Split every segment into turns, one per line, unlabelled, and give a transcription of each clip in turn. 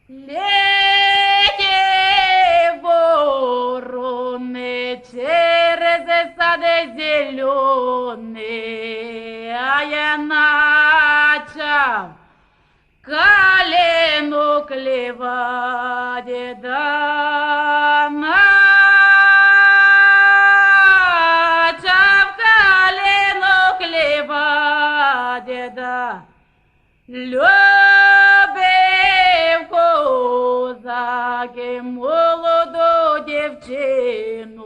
Леті ворони через сади зеленые, а я начав калину клевать, да начав калину клевать, да любив козаки молоду дівчину,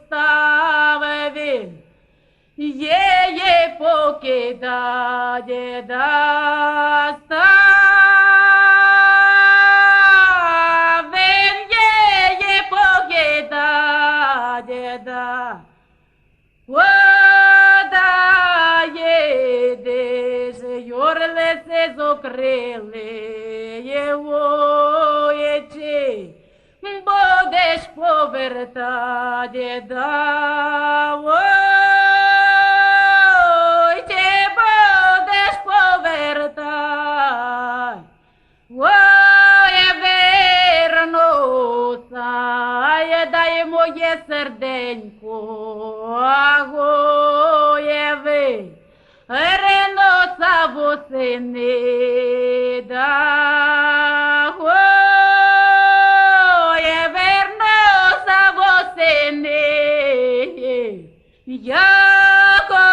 ставив він її покидає, да став він її покидає, да Юрлиці зукрили його єчі, будеш повертати, да ой, ти будеш повертати, ой, вернуться, дай моє серденько, агоє ви. Реноса восени, да ой, верноса восени, яко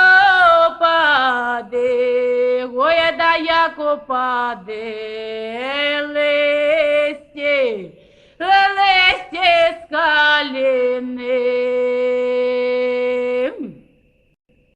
паде, ой, да яко паде, листє, листє з калини.